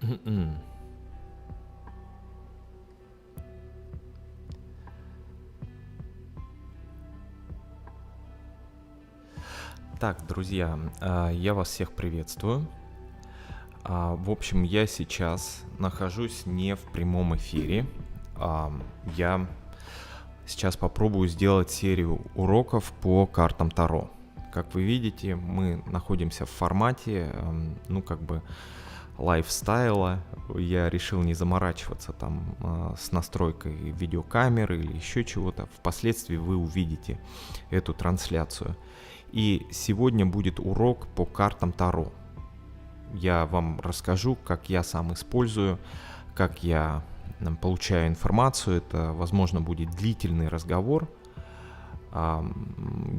Мгм. Так, друзья, я вас всех приветствую. В общем, я сейчас нахожусь не в прямом эфире. Я сейчас попробую сделать серию уроков по картам Таро. Как вы видите, мы находимся в формате, лайфстайла. Я решил не заморачиваться там с настройкой видеокамеры или еще чего-то. Впоследствии вы увидите эту трансляцию. И сегодня будет урок по картам Таро. Я вам расскажу, как я сам использую, как я получаю информацию. Это, возможно, будет длительный разговор.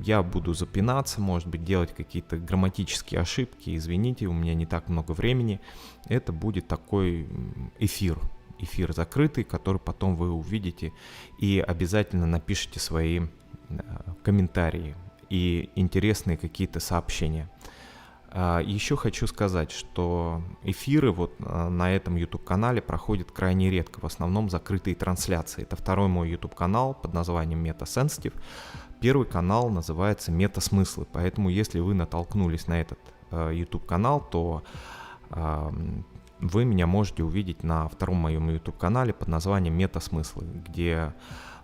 Я буду запинаться, может быть, делать какие-то грамматические ошибки. Извините, у меня не так много времени. Это будет такой эфир закрытый, который потом вы увидите. И обязательно напишите свои комментарии и интересные какие-то сообщения. Еще хочу сказать, что эфиры на этом YouTube-канале проходят крайне редко, в основном закрытые трансляции. Это второй мой YouTube-канал под названием MetaSensitive. Первый канал называется «Метасмыслы», поэтому если вы натолкнулись на этот YouTube-канал, то вы меня можете увидеть на втором моем YouTube-канале под названием «Метасмыслы», где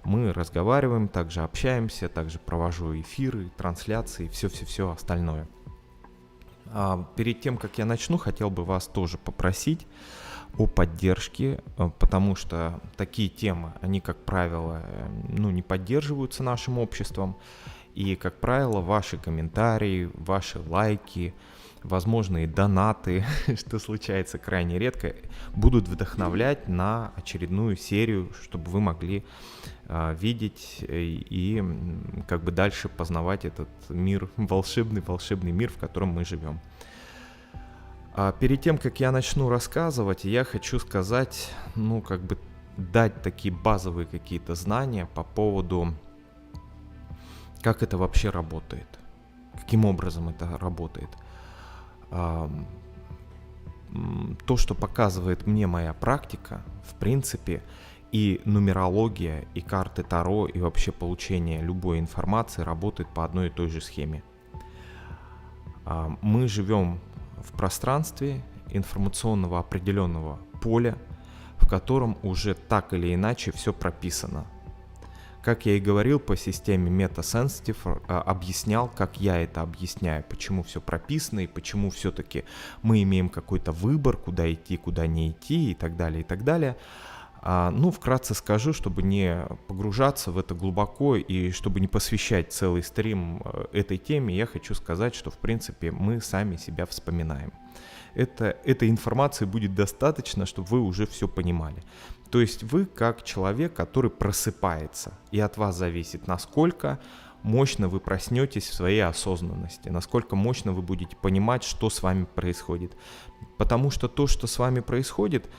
мы разговариваем, также общаемся, также провожу эфиры, трансляции, все остальное. Перед тем, как я начну, хотел бы вас тоже попросить о поддержке, потому что такие темы, они, как правило, не поддерживаются нашим обществом. И, как правило, ваши комментарии, ваши лайки, возможные донаты, что случается крайне редко, будут вдохновлять на очередную серию, чтобы вы могли видеть и как бы дальше познавать этот мир, волшебный мир, в котором мы живем. Перед тем, как я начну рассказывать, я хочу сказать, дать такие базовые какие-то знания по поводу, как это вообще работает, каким образом это работает. То, что показывает мне моя практика, в принципе, и нумерология, и карты Таро, и вообще получение любой информации работает по одной и той же схеме. Мы живем в пространстве информационного определенного поля, в котором уже так или иначе все прописано. Как я и говорил, по системе MetaSensitive объяснял, как я это объясняю, почему все прописано и почему все-таки мы имеем какой-то выбор, куда идти, куда не идти и так далее, и так далее. Вкратце скажу, чтобы не погружаться в это глубоко и чтобы не посвящать целый стрим этой теме, я хочу сказать, что в принципе мы сами себя вспоминаем. Этой информации будет достаточно, чтобы вы уже все понимали. То есть вы как человек, который просыпается, и от вас зависит, насколько мощно вы проснетесь в своей осознанности, насколько мощно вы будете понимать, что с вами происходит. Потому что то, что с вами происходит,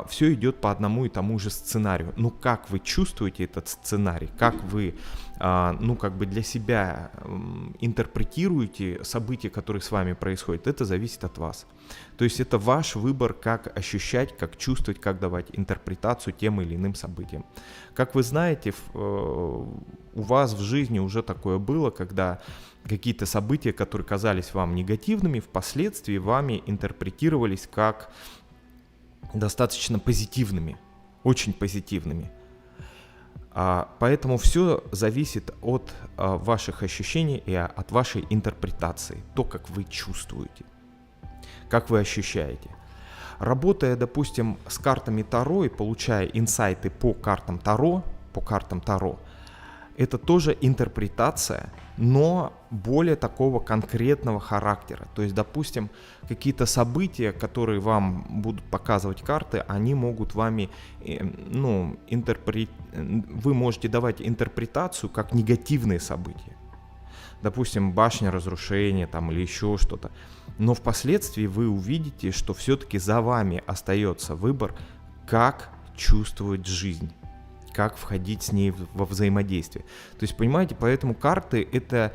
все идет по одному и тому же сценарию. Как вы чувствуете этот сценарий, как вы, для себя интерпретируете события, которые с вами происходят, это зависит от вас. То есть это ваш выбор, как ощущать, как чувствовать, как давать интерпретацию тем или иным событиям. Как вы знаете, у вас в жизни уже такое было, когда какие-то события, которые казались вам негативными, впоследствии вами интерпретировались как достаточно позитивными, очень позитивными. Поэтому все зависит от ваших ощущений и от вашей интерпретации, то, как вы чувствуете, как вы ощущаете. Работая, допустим, с картами Таро и получая инсайты по картам Таро, это тоже интерпретация, но более такого конкретного характера. То есть, допустим, какие-то события, которые вам будут показывать карты, они могут вами, вы можете давать интерпретацию как негативные события. Допустим, башня разрушения или еще что-то. Но впоследствии вы увидите, что все-таки за вами остается выбор, как чувствовать жизнь. как входить с ней во взаимодействие. То есть, понимаете, поэтому карты — это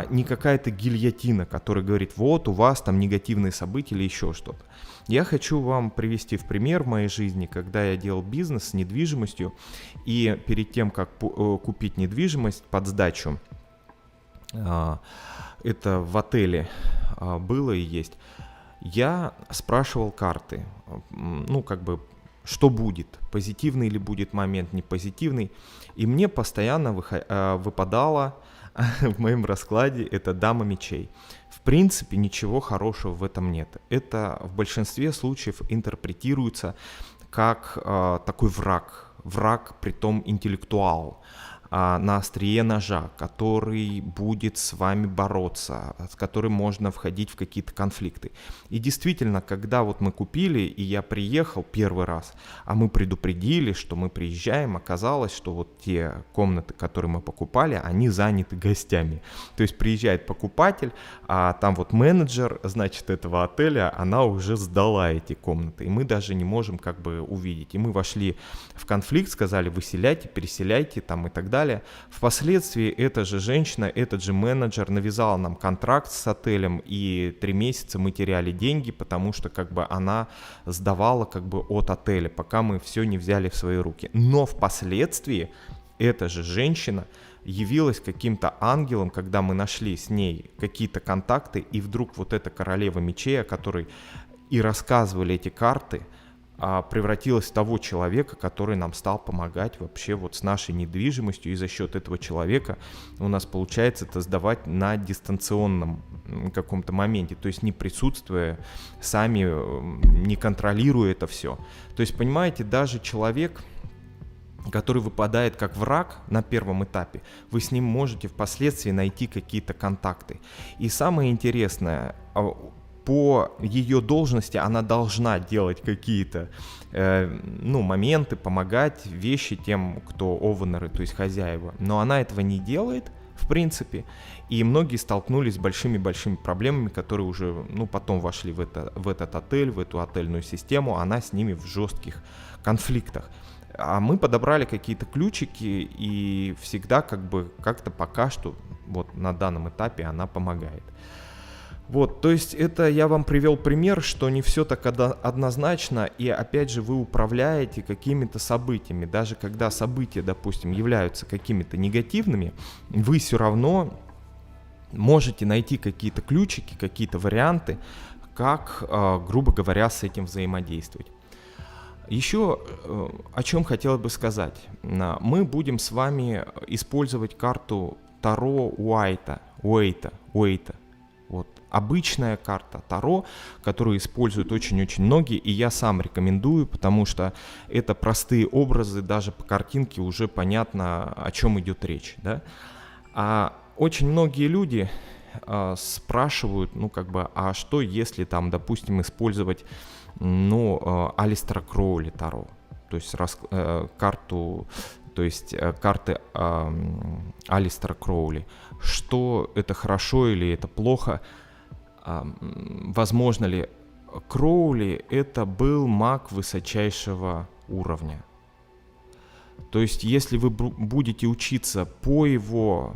не какая-то гильотина, которая говорит, вот у вас там негативные события или еще что-то. Я хочу вам привести в пример в моей жизни, когда я делал бизнес с недвижимостью, и перед тем, как купить недвижимость под сдачу, это в отеле было и есть, я спрашивал карты, ну, как бы, что будет, позитивный ли будет момент, не позитивный. И мне постоянно выпадало в моем раскладе это дама мечей. В принципе, ничего хорошего в этом нет. Это в большинстве случаев интерпретируется как такой враг, притом интеллектуал, на острие ножа, который будет с вами бороться, с которым можно входить в какие-то конфликты. И действительно, когда вот мы купили, и я приехал первый раз, а мы предупредили, что мы приезжаем, оказалось, что вот те комнаты, которые мы покупали, они заняты гостями. То есть приезжает покупатель, а там вот менеджер, значит, этого отеля, она уже сдала эти комнаты, и мы даже не можем как бы увидеть. И мы вошли в конфликт, сказали, выселяйте, переселяйте там и так далее. Впоследствии эта же женщина, этот же менеджер навязала нам контракт с отелем, и 3 месяца мы теряли деньги, потому что как бы она сдавала как бы от отеля, пока мы все не взяли в свои руки. Но впоследствии эта же женщина явилась каким-то ангелом, когда мы нашли с ней какие-то контакты, и вдруг вот эта королева мечей, о которой и рассказывали эти карты, превратилась в того человека, который нам стал помогать вообще вот с нашей недвижимостью, и за счет этого человека у нас получается это сдавать на дистанционном каком-то моменте, то есть не присутствуя, сами не контролируя это все. То есть, понимаете, даже человек, который выпадает как враг на первом этапе, вы с ним можете впоследствии найти какие-то контакты. И самое интересное, по ее должности она должна делать какие-то моменты, помогать вещи тем, кто овнеры, то есть хозяева. Но она этого не делает, в принципе, и многие столкнулись с большими-большими проблемами, которые уже потом вошли в этот отель, в эту отельную систему, она с ними в жестких конфликтах. А мы подобрали какие-то ключики, и всегда как-то пока что вот на данном этапе она помогает. Вот, то есть это я вам привел пример, что не все так однозначно, и опять же вы управляете какими-то событиями. Даже когда события, допустим, являются какими-то негативными, вы все равно можете найти какие-то ключики, какие-то варианты, как, грубо говоря, с этим взаимодействовать. Еще о чем хотел бы сказать. Мы будем с вами использовать карту Таро Уайта. Вот. Обычная карта Таро, которую используют очень-очень многие, и я сам рекомендую, потому что это простые образы, даже по картинке уже понятно, о чем идет речь. Да? А очень многие люди спрашивают, а что если там, допустим, использовать Алистера Кроули Таро, то есть карты Алистера Кроули. Что это хорошо или это плохо? Возможно ли? Кроули это был маг высочайшего уровня. То есть если вы будете учиться по его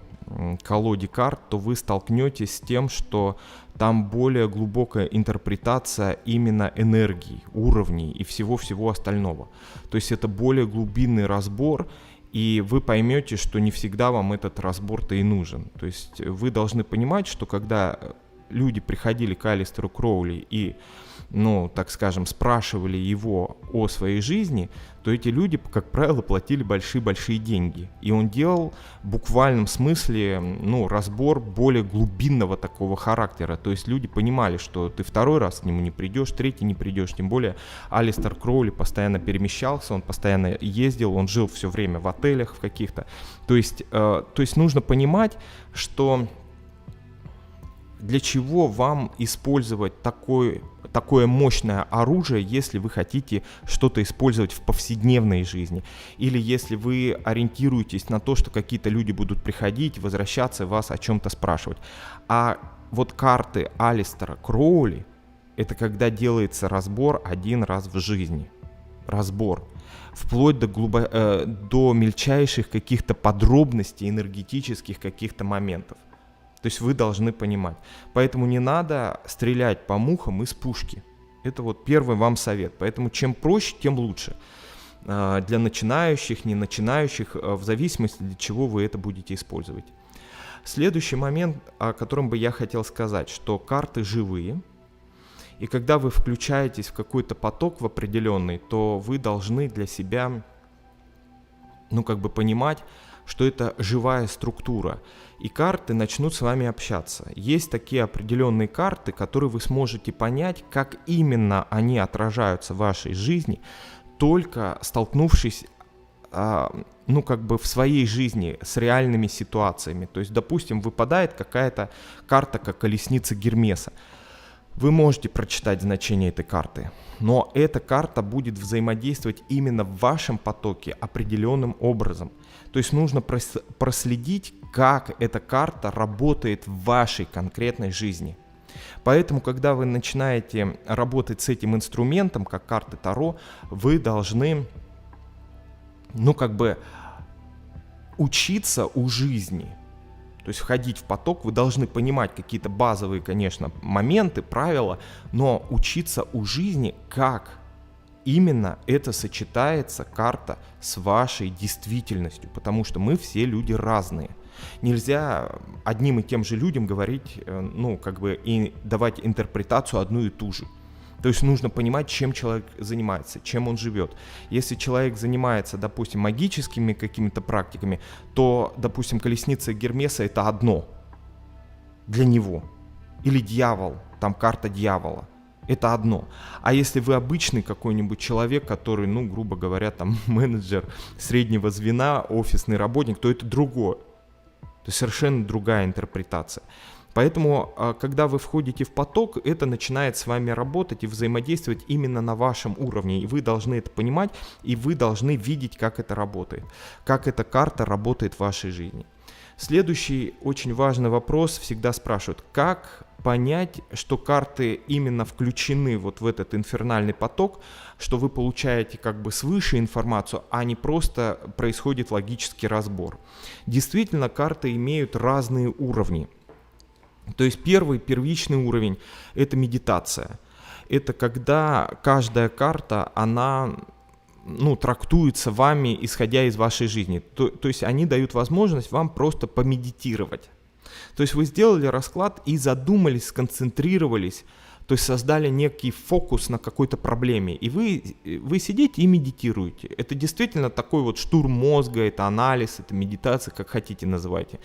колоде карт, то вы столкнетесь с тем, что там более глубокая интерпретация именно энергии, уровней и всего-всего остального. То есть это более глубинный разбор, и вы поймете, что не всегда вам этот разбор-то и нужен. То есть вы должны понимать, что когда люди приходили к Алистеру Кроули и, так скажем, спрашивали его о своей жизни, то эти люди, как правило, платили большие-большие деньги. И он делал в буквальном смысле, разбор более глубинного такого характера. То есть люди понимали, что ты второй раз к нему не придешь, третий не придешь. Тем более Алистер Кроули постоянно перемещался, он постоянно ездил, он жил все время в отелях в каких-то. То есть нужно понимать, что для чего вам использовать такое мощное оружие, если вы хотите что-то использовать в повседневной жизни, или если вы ориентируетесь на то, что какие-то люди будут приходить, возвращаться, вас о чем-то спрашивать. А вот карты Алистера Кроули — это когда делается разбор один раз в жизни. Разбор. вплоть до мельчайших каких-то подробностей, энергетических каких-то моментов. То есть вы должны понимать. Поэтому не надо стрелять по мухам из пушки. Это вот первый вам совет. Поэтому чем проще, тем лучше. Для начинающих, не начинающих, в зависимости, для чего вы это будете использовать. Следующий момент, о котором бы я хотел сказать, что карты живые. И когда вы включаетесь в какой-то поток в определенный, то вы должны для себя, понимать, что это живая структура. И карты начнут с вами общаться. Есть такие определенные карты, которые вы сможете понять, как именно они отражаются в вашей жизни, только столкнувшись в своей жизни с реальными ситуациями. То есть, допустим, выпадает какая-то карта, как колесница Гермеса. Вы можете прочитать значение этой карты, но эта карта будет взаимодействовать именно в вашем потоке определенным образом. То есть нужно проследить, как эта карта работает в вашей конкретной жизни. Поэтому, когда вы начинаете работать с этим инструментом, как карты Таро, вы должны, учиться у жизни. То есть входить в поток, вы должны понимать какие-то базовые, конечно, моменты, правила, но учиться у жизни, как именно это сочетается, карта, с вашей действительностью, потому что мы все люди разные. Нельзя одним и тем же людям говорить, и давать интерпретацию одну и ту же. То есть нужно понимать, чем человек занимается, чем он живет. Если человек занимается, допустим, магическими какими-то практиками, то, допустим, колесница Гермеса — это одно для него. Или дьявол, там карта дьявола. Это одно. А если вы обычный какой-нибудь человек, который, грубо говоря, там менеджер среднего звена, офисный работник, то это другое. То есть совершенно другая интерпретация. Поэтому, когда вы входите в поток, это начинает с вами работать и взаимодействовать именно на вашем уровне. И вы должны это понимать, и вы должны видеть, как это работает, как эта карта работает в вашей жизни. Следующий очень важный вопрос всегда спрашивают, как понять, что карты именно включены вот в этот инфернальный поток, что вы получаете свыше информацию, а не просто происходит логический разбор. Действительно, карты имеют разные уровни. То есть первичный уровень — это медитация. Это когда каждая карта, она трактуется вами, исходя из вашей жизни. То есть они дают возможность вам просто помедитировать. То есть вы сделали расклад и задумались, сконцентрировались, то есть создали некий фокус на какой-то проблеме. И вы сидите и медитируете. Это действительно такой вот штурм мозга, это анализ, это медитация, как хотите называйте.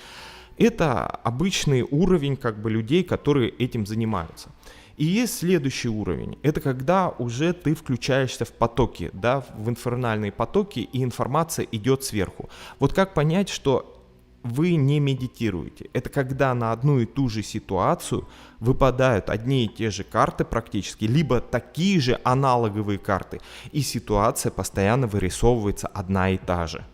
Это обычный уровень людей, которые этим занимаются. И есть следующий уровень. Это когда уже ты включаешься в потоки, в инфернальные потоки, и информация идет сверху. Вот как понять, что вы не медитируете? Это когда на одну и ту же ситуацию выпадают одни и те же карты практически, либо такие же аналоговые карты, и ситуация постоянно вырисовывается одна и та же.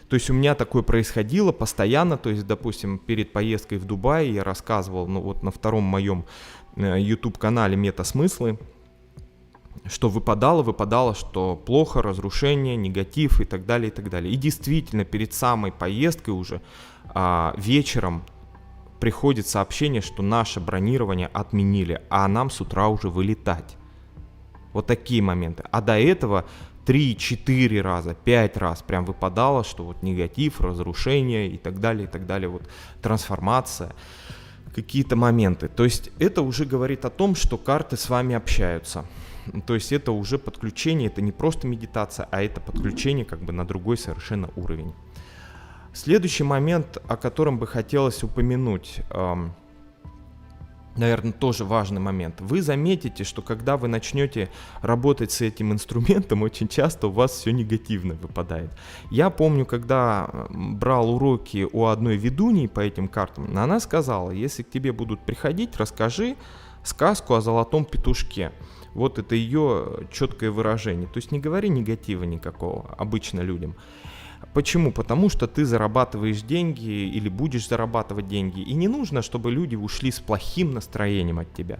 То есть у меня такое происходило постоянно, то есть, допустим, перед поездкой в Дубай я рассказывал, на втором моем YouTube-канале «Метасмыслы», что выпадало, что плохо, разрушение, негатив и так далее, и так далее. И действительно, перед самой поездкой уже вечером приходит сообщение, что наше бронирование отменили, а нам с утра уже вылетать. Вот такие моменты. А до этого 3-4 раза, 5 раз прям выпадало, что вот негатив, разрушение и так далее, вот трансформация, какие-то моменты. То есть это уже говорит о том, что карты с вами общаются. То есть это уже подключение, это не просто медитация, а это подключение на другой совершенно уровень. Следующий момент, о котором бы хотелось упомянуть, наверное, тоже важный момент. Вы заметите, что когда вы начнете работать с этим инструментом, очень часто у вас все негативно выпадает. Я помню, когда брал уроки у одной ведуньи по этим картам, она сказала, если к тебе будут приходить, расскажи сказку о золотом петушке. Вот это ее четкое выражение. То есть не говори негатива никакого обычно людям. Почему? Потому что ты зарабатываешь деньги или будешь зарабатывать деньги. И не нужно, чтобы люди ушли с плохим настроением от тебя.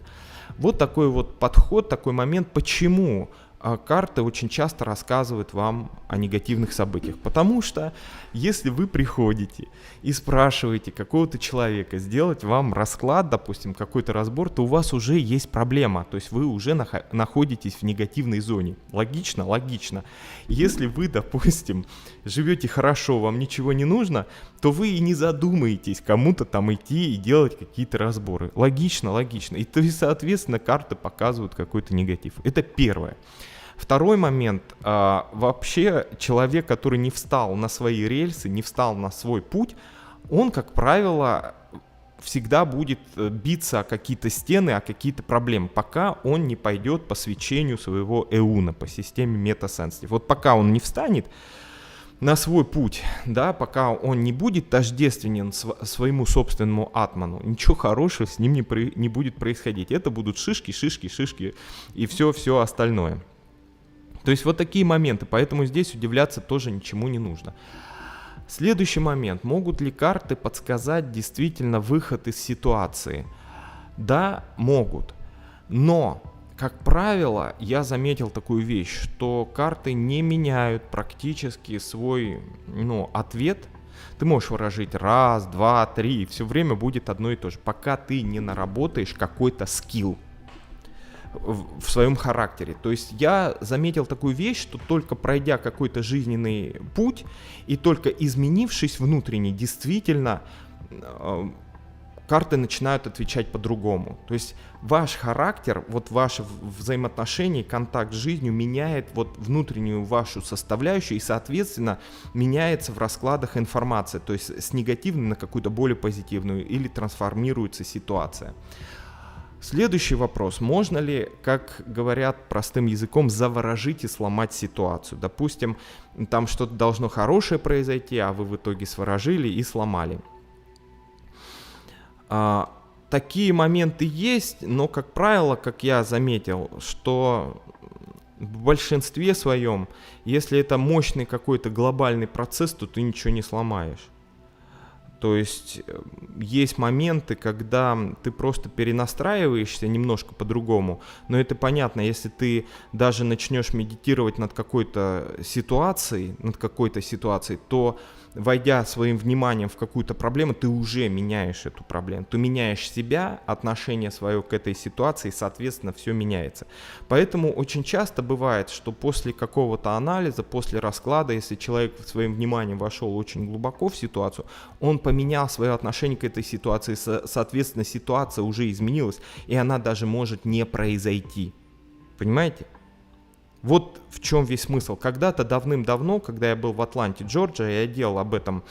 Вот такой вот подход, такой момент. Почему карты очень часто рассказывают вам о негативных событиях. Потому что если вы приходите и спрашиваете какого-то человека сделать вам расклад, допустим, какой-то разбор, то у вас уже есть проблема. То есть вы уже находитесь в негативной зоне. Логично? Логично. Если вы, допустим, живете хорошо, вам ничего не нужно, то вы и не задумаетесь кому-то там идти и делать какие-то разборы. Логично, логично. И то есть, соответственно, карты показывают какой-то негатив. Это первое. Второй момент. Вообще человек, который не встал на свои рельсы, не встал на свой путь, он, как правило, всегда будет биться о какие-то стены, о какие-то проблемы, пока он не пойдет по свечению своего эуна, по системе метасенситив. Вот пока он не встанет на свой путь, да, пока он не будет тождественен своему собственному атману, ничего хорошего с ним не будет происходить. Это будут шишки, шишки, шишки и все остальное. То есть вот такие моменты, поэтому здесь удивляться тоже ничему не нужно. Следующий момент. Могут ли карты подсказать действительно выход из ситуации? Да, могут. Но, как правило, я заметил такую вещь, что карты не меняют практически свой ответ. Ты можешь выражить раз, два, три, и все время будет одно и то же, пока ты не наработаешь какой-то скилл в своем характере. То есть я заметил такую вещь, что только пройдя какой-то жизненный путь и только изменившись внутренне, действительно карты начинают отвечать по-другому. То есть ваш характер, вот ваши взаимоотношения, контакт с жизнью меняет вот внутреннюю вашу составляющую и, соответственно, меняется в раскладах информация. То есть с негативной на какую-то более позитивную или трансформируется ситуация. Следующий вопрос. Можно ли, как говорят простым языком, заворожить и сломать ситуацию? Допустим, там что-то должно хорошее произойти, а вы в итоге сворожили и сломали. Такие моменты есть, но, как правило, как я заметил, что в большинстве своем, если это мощный какой-то глобальный процесс, то ты ничего не сломаешь. То есть есть моменты, когда ты просто перенастраиваешься немножко по-другому, но это понятно, если ты даже начнешь медитировать над какой-то ситуацией, то, войдя своим вниманием в какую-то проблему, ты уже меняешь эту проблему. Ты меняешь себя, отношение свое к этой ситуации, соответственно, все меняется. Поэтому очень часто бывает, что после какого-то анализа, после расклада, если человек своим вниманием вошел очень глубоко в ситуацию, он поменял свое отношение к этой ситуации, соответственно, ситуация уже изменилась, и она даже может не произойти. Понимаете? Вот в чем весь смысл. Когда-то давным-давно, когда я был в Атланте, Джорджия, я делал об этом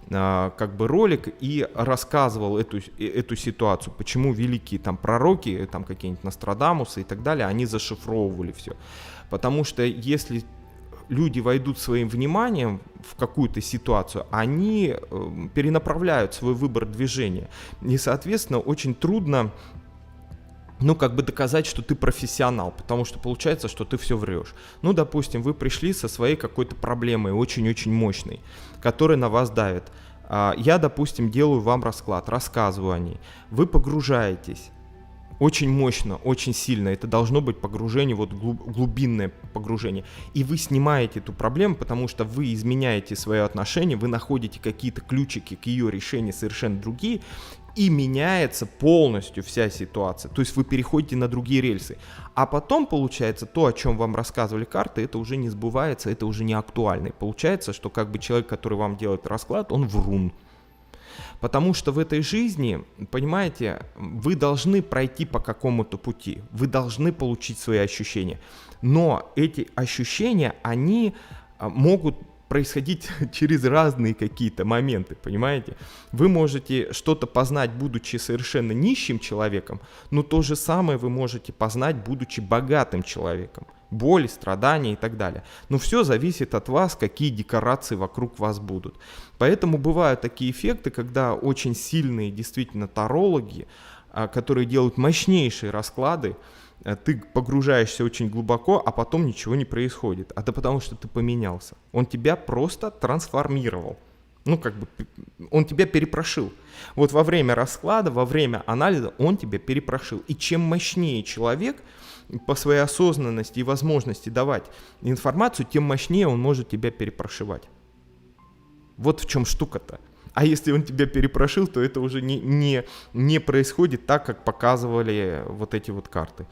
ролик и рассказывал эту ситуацию, почему великие там пророки, там какие-нибудь Нострадамусы и так далее, они зашифровывали все. Потому что если люди войдут своим вниманием в какую-то ситуацию, они перенаправляют свой выбор движения. И, соответственно, очень трудно доказать, что ты профессионал, потому что получается, что ты все врешь. Допустим, вы пришли со своей какой-то проблемой, очень-очень мощной, которая на вас давит. Я, допустим, делаю вам расклад, рассказываю о ней. Вы погружаетесь очень мощно, очень сильно. Это должно быть погружение, глубинное погружение. И вы снимаете эту проблему, потому что вы изменяете свое отношение, вы находите какие-то ключики к ее решению совершенно другие, и меняется полностью вся ситуация. То есть вы переходите на другие рельсы. А потом получается то, о чем вам рассказывали карты, это уже не сбывается, это уже не актуально. И получается, что человек, который вам делает расклад, он врун. Потому что в этой жизни, понимаете, вы должны пройти по какому-то пути. Вы должны получить свои ощущения. Но эти ощущения, они могут происходить через разные какие-то моменты, понимаете? Вы можете что-то познать, будучи совершенно нищим человеком, но то же самое вы можете познать, будучи богатым человеком. Боль, страдания и так далее. Но все зависит от вас, какие декорации вокруг вас будут. Поэтому бывают такие эффекты, когда очень сильные действительно тарологи, которые делают мощнейшие расклады, ты погружаешься очень глубоко, а потом ничего не происходит. А это потому, что ты поменялся. Он тебя просто трансформировал. он тебя перепрошил. Вот во время расклада, во время анализа он тебя перепрошил. И чем мощнее человек по своей осознанности и возможности давать информацию, тем мощнее он может тебя перепрошивать. Вот в чем штука-то. А если он тебя перепрошил, то это уже не происходит так, как показывали вот эти вот карты.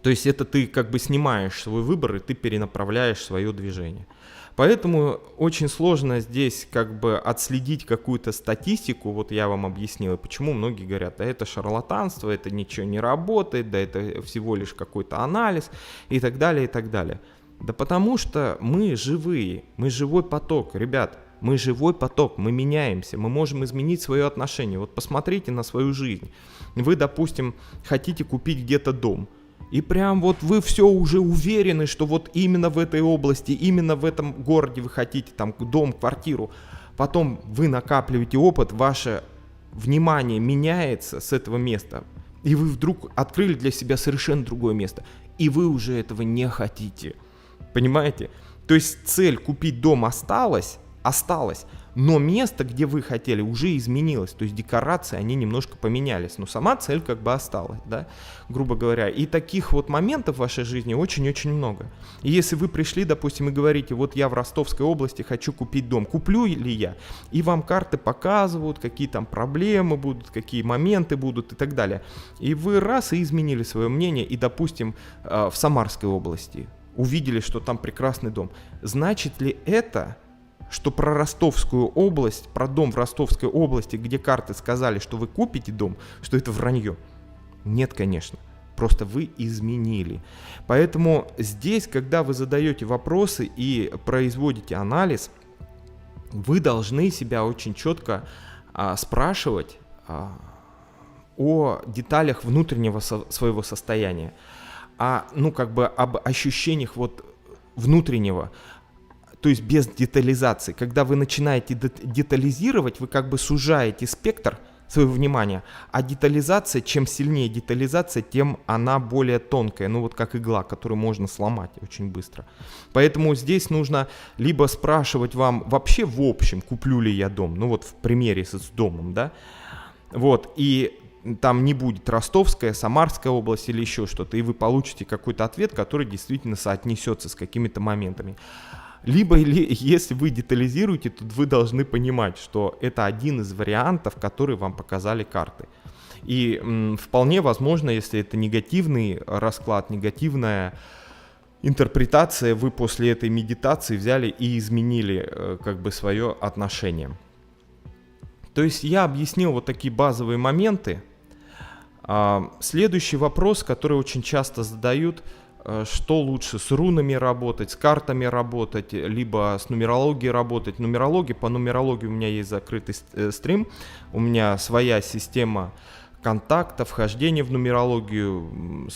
То есть это ты как бы снимаешь свой выбор, и ты перенаправляешь свое движение. Поэтому очень сложно здесь как бы отследить какую-то статистику, вот я вам объяснил, почему многие говорят, да это шарлатанство, это ничего не работает, да это всего лишь какой-то анализ и так далее, и так далее. Да потому что мы живые, мы живой поток, ребят, мы живой поток, мы меняемся, мы можем изменить свое отношение. Вот посмотрите на свою жизнь. Вы, допустим, хотите купить где-то дом. И прям вот вы все уже уверены, что вот именно в этой области, именно в этом городе вы хотите там дом, квартиру. Потом вы накапливаете опыт, ваше внимание меняется с этого места. И вы вдруг открыли для себя совершенно другое место. И вы уже этого не хотите. Понимаете? То есть цель купить дом осталась, но место, где вы хотели, уже изменилось. То есть декорации, они немножко поменялись. Но сама цель как бы осталась, да, грубо говоря. И таких вот моментов в вашей жизни очень-очень много. И если вы пришли, допустим, и говорите, вот я в Ростовской области хочу купить дом, куплю ли я? И вам карты показывают, какие там проблемы будут, какие моменты будут и так далее. И вы раз и изменили свое мнение, и, допустим, в Самарской области увидели, что там прекрасный дом. Значит ли это, что про Ростовскую область, про дом в Ростовской области, где карты сказали, что вы купите дом, что это вранье? Нет, конечно. Просто вы изменили. Поэтому здесь, когда вы задаете вопросы и производите анализ, вы должны себя очень четко спрашивать о деталях внутреннего своего состояния, об ощущениях вот внутреннего. То есть без детализации. Когда вы начинаете детализировать, вы как бы сужаете спектр своего внимания, а детализация, чем сильнее детализация, тем она более тонкая, вот как игла, которую можно сломать очень быстро. Поэтому здесь нужно либо спрашивать вам вообще в общем, куплю ли я дом, вот в примере с домом, да, вот, и там не будет Ростовская, Самарская область или еще что-то, и вы получите какой-то ответ, который действительно соотнесется с какими-то моментами. Либо, если вы детализируете, то вы должны понимать, что это один из вариантов, которые вам показали карты. И вполне возможно, если это негативный расклад, негативная интерпретация, вы после этой медитации взяли и изменили как бы свое отношение. То есть я объяснил вот такие базовые моменты. Следующий вопрос, который очень часто задают: что лучше, с рунами работать, с картами работать, либо с нумерологией работать. По нумерологии у меня есть закрытый стрим, у меня своя система контакта, вхождения в нумерологию.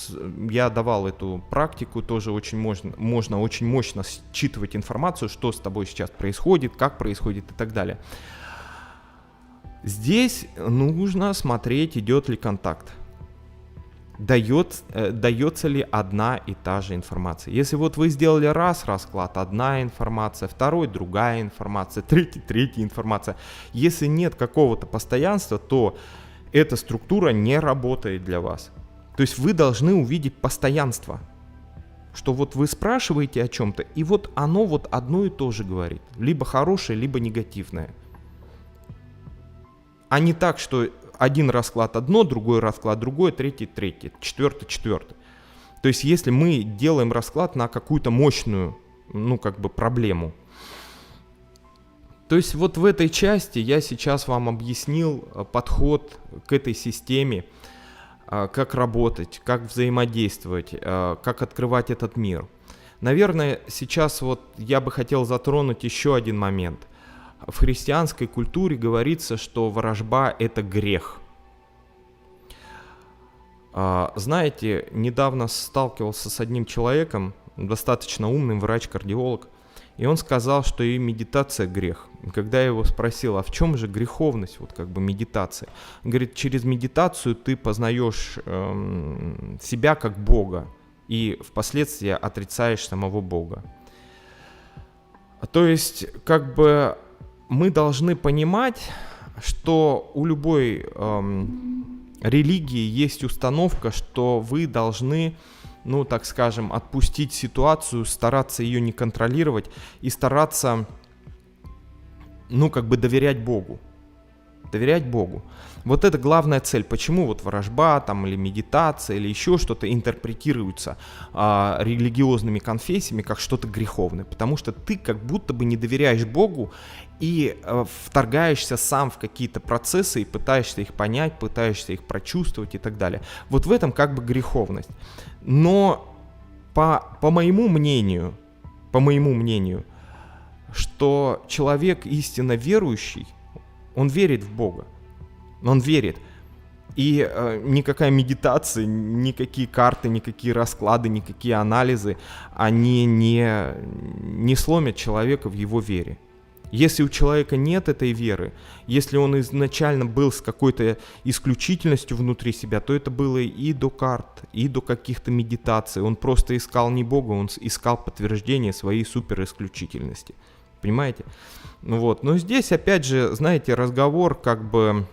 Я давал эту практику, тоже очень можно очень мощно считывать информацию, что с тобой сейчас происходит, как происходит и так далее. Здесь нужно смотреть, идет ли контакт. Дается ли одна и та же информация. Если вот вы сделали раз расклад, одна информация, второй другая информация, третья информация. Если нет какого-то постоянства, то эта структура не работает для вас. То есть вы должны увидеть постоянство. Что вот вы спрашиваете о чем-то, и вот оно вот одно и то же говорит. Либо хорошее, либо негативное. А не так, что один расклад одно, другой расклад другое, третий, четвертый. То есть если мы делаем расклад на какую-то мощную, проблему. То есть вот в этой части я сейчас вам объяснил подход к этой системе, как работать, как взаимодействовать, как открывать этот мир. Наверное, сейчас вот я бы хотел затронуть еще один момент. В христианской культуре говорится, что ворожба – это грех. Знаете, недавно сталкивался с одним человеком, достаточно умным, врач-кардиолог, и он сказал, что и медитация – грех. И когда я его спросил, а в чем же греховность медитации? Он говорит, через медитацию ты познаешь себя как Бога и впоследствии отрицаешь самого Бога. То есть, мы должны понимать, что у любой религии есть установка, что вы должны, ну, так скажем, отпустить ситуацию, стараться ее не контролировать и стараться, ну, как бы доверять Богу. Доверять Богу. Вот это главная цель. Почему вот ворожба там, или медитация, или еще что-то интерпретируется религиозными конфессиями как что-то греховное? Потому что ты как будто бы не доверяешь Богу и вторгаешься сам в какие-то процессы и пытаешься их понять, пытаешься их прочувствовать и так далее. Вот в этом как бы греховность. Но по моему мнению, что человек истинно верующий, он верит в Бога. Он верит. И никакая медитация, никакие карты, никакие расклады, никакие анализы, они не сломят человека в его вере. Если у человека нет этой веры, если он изначально был с какой-то исключительностью внутри себя, то это было и до карт, и до каких-то медитаций. Он просто искал не Бога, он искал подтверждение своей суперисключительности. Понимаете? Ну вот. Но здесь, опять же, знаете, разговор как бы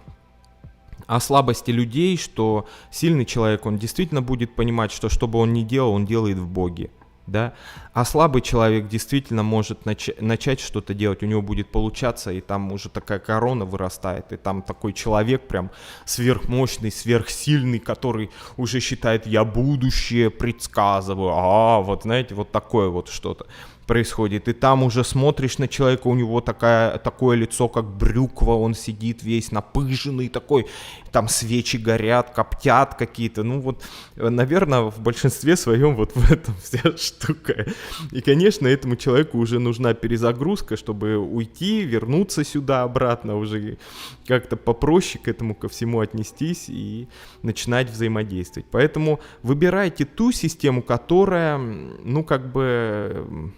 о слабости людей, что сильный человек, он действительно будет понимать, что бы он ни делал, он делает в Боге. Да? А слабый человек действительно может начать что-то делать, у него будет получаться, и там уже такая корона вырастает, и там такой человек прям сверхмощный, сверхсильный, который уже считает, я будущее предсказываю, вот знаете, вот такое вот что-то происходит, и там уже смотришь на человека, у него такое лицо, как брюква, он сидит весь напыженный такой, там свечи горят, коптят какие-то, ну вот, наверное, в большинстве своем вот в этом вся штука. И, конечно, этому человеку уже нужна перезагрузка, чтобы уйти, вернуться сюда обратно, уже как-то попроще к этому ко всему отнестись и начинать взаимодействовать. Поэтому выбирайте ту систему, которая, ну, как бы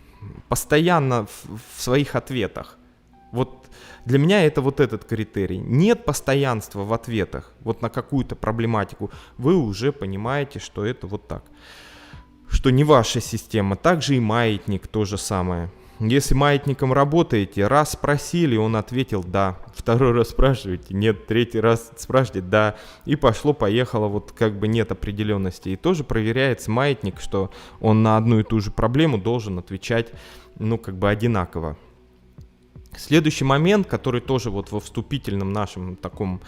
постоянно в своих ответах. Вот для меня это вот этот критерий. Нет постоянства в ответах вот на какую-то проблематику. Вы уже понимаете, что это вот так. Что не ваша система. Также и маятник то же самое. Если маятником работаете, раз спросили, он ответил «да». Второй раз спрашиваете «нет». Третий раз спрашиваете «да». И пошло-поехало, вот как бы нет определенности. И тоже проверяется маятник, что он на одну и ту же проблему должен отвечать, ну, как бы одинаково. Следующий момент, который тоже вот во вступительном нашем таком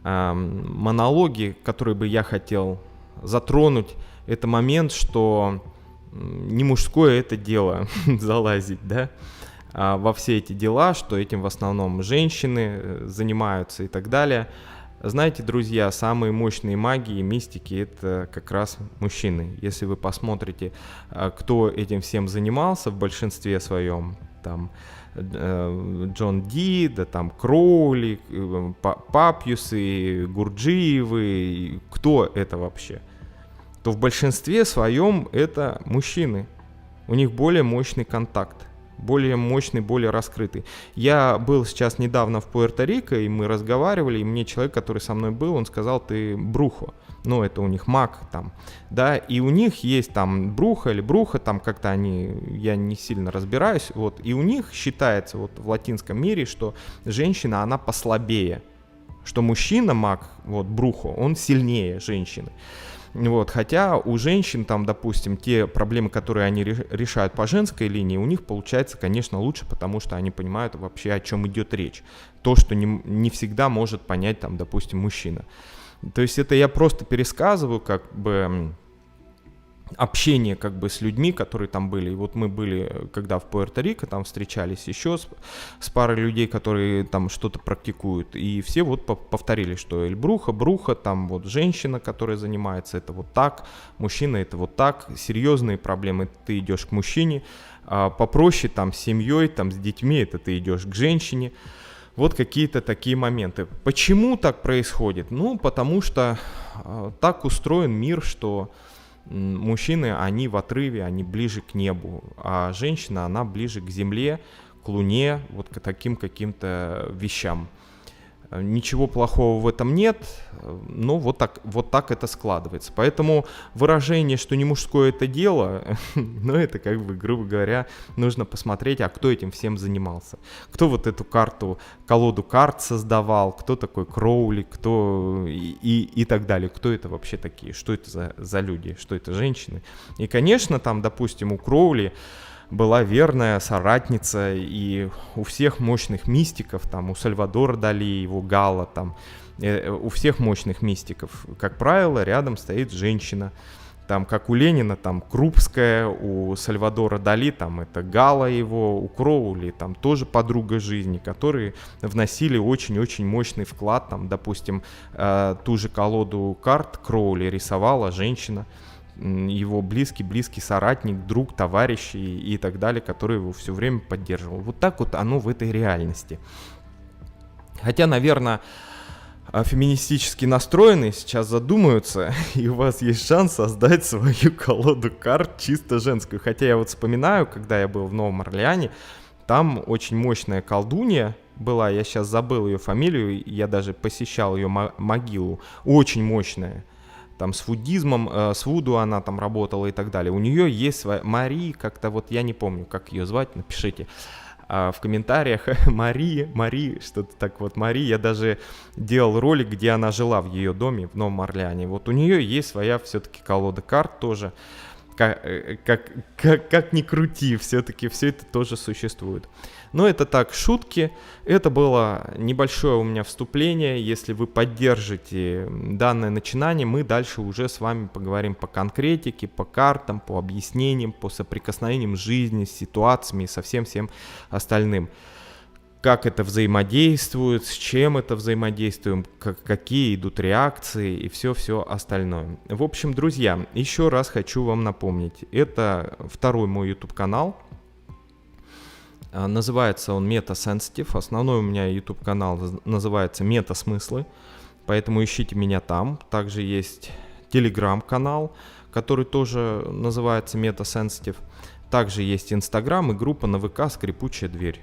монологе, который бы я хотел затронуть, это момент, что не мужское это дело залазить, да, во все эти дела, что этим в основном женщины занимаются и так далее. Знаете, друзья, самые мощные маги и мистики это как раз мужчины. Если вы посмотрите, кто этим всем занимался в большинстве своем, там Джон Ди, да там Кроули, Папьюсы, Гурджиевы, кто это вообще? То в большинстве своем это мужчины. У них более мощный контакт, более мощный, более раскрытый. Я был сейчас недавно в Пуэрто-Рико, и мы разговаривали, и мне человек, который со мной был, он сказал, ты брухо. Ну, это у них маг там, да, и у них есть там бруха или бруха, там как-то они, я не сильно разбираюсь, вот, и у них считается вот в латинском мире, что женщина, она послабее, что мужчина, маг, вот, брухо, он сильнее женщины. Вот, хотя у женщин там, допустим, те проблемы, которые они решают по женской линии, у них получается, конечно, лучше, потому что они понимают вообще, о чем идет речь. То, что не всегда может понять, там, допустим, мужчина. То есть это я просто пересказываю, как бы, общение как бы с людьми, которые там были. И вот мы были, когда в Пуэрто-Рико, там встречались еще с парой людей, которые там что-то практикуют. И все вот повторили, что эль бруха, бруха, там вот женщина, которая занимается, это вот так, мужчина это вот так. Серьезные проблемы, ты идешь к мужчине, попроще там с семьей, там с детьми, это ты идешь к женщине. Вот какие-то такие моменты. Почему так происходит? Ну, потому что так устроен мир, что мужчины, они в отрыве, они ближе к небу, а женщина, она ближе к земле, к луне, вот к таким каким-то вещам. Ничего плохого в этом нет, но вот так это складывается. Поэтому выражение, что не мужское это дело, ну это как бы, грубо говоря, нужно посмотреть, а кто этим всем занимался. Кто вот эту колоду карт создавал, кто такой Кроули, кто и так далее. Кто это вообще такие, что это за люди, что это женщины. И, конечно, там, допустим, у Кроули была верная соратница, и у всех мощных мистиков, там, у Сальвадора Дали, его Гала, там, у всех мощных мистиков, как правило, рядом стоит женщина. Там, как у Ленина, там, Крупская, у Сальвадора Дали, там, это Гала его, у Кроули, там, тоже подруга жизни, которые вносили очень-очень мощный вклад, там, допустим, ту же колоду карт Кроули рисовала женщина, его близкий соратник, друг, товарищ и так далее, который его все время поддерживал. Вот так вот оно в этой реальности. Хотя, наверное, феминистически настроенные сейчас задумаются, и у вас есть шанс создать свою колоду карт чисто женскую. Хотя я вот вспоминаю, когда я был в Новом Орлеане, там очень мощная колдунья была, я сейчас забыл ее фамилию, я даже посещал ее могилу, очень мощная. Там с вудизмом, с вуду она там работала и так далее. У нее есть своя Мари, как-то вот я не помню, как ее звать, напишите в комментариях. Мари, что-то так вот, Мари. Я даже делал ролик, где она жила в ее доме в Новом Орлеане. Вот у нее есть своя все-таки колода карт тоже. Как ни крути, все-таки все это тоже существует. Но это так, шутки. Это было небольшое у меня вступление. Если вы поддержите данное начинание, мы дальше уже с вами поговорим по конкретике, по картам, по объяснениям, по соприкосновениям с жизнью, с ситуациями и со всем остальным. Как это взаимодействует, с чем это взаимодействуем, какие идут реакции и все остальное. В общем, друзья, еще раз хочу вам напомнить, это второй мой YouTube-канал. Называется он Meta-Sensitive. Основной у меня YouTube-канал называется Мета-Смыслы, поэтому ищите меня там. Также есть Telegram-канал, который тоже называется Meta-Sensitive. Также есть Instagram и группа на ВК «Скрипучая дверь».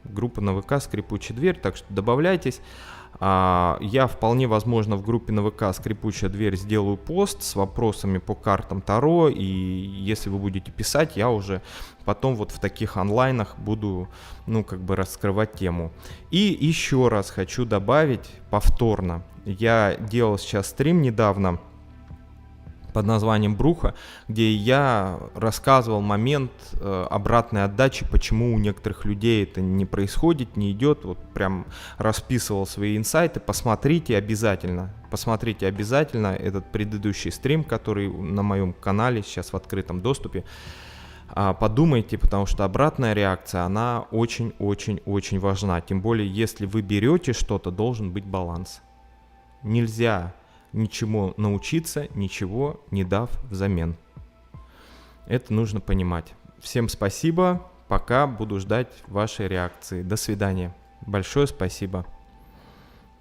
Группа на ВК «Скрипучая дверь», так что добавляйтесь. Я вполне возможно в группе на ВК «Скрипучая дверь» сделаю пост с вопросами по картам Таро, и если вы будете писать, я уже потом вот в таких онлайнах буду, раскрывать тему. И еще раз хочу добавить повторно, я делал сейчас стрим недавно под названием «Бруха», где я рассказывал момент обратной отдачи, почему у некоторых людей это не происходит, не идет, вот прям расписывал свои инсайты. Посмотрите обязательно этот предыдущий стрим, который на моем канале сейчас в открытом доступе. Подумайте, потому что обратная реакция, она очень-очень-очень важна. Тем более, если вы берете что-то, должен быть баланс. Нельзя ничему научиться, ничего не дав взамен. Это нужно понимать. Всем спасибо. Пока буду ждать вашей реакции. До свидания. Большое спасибо.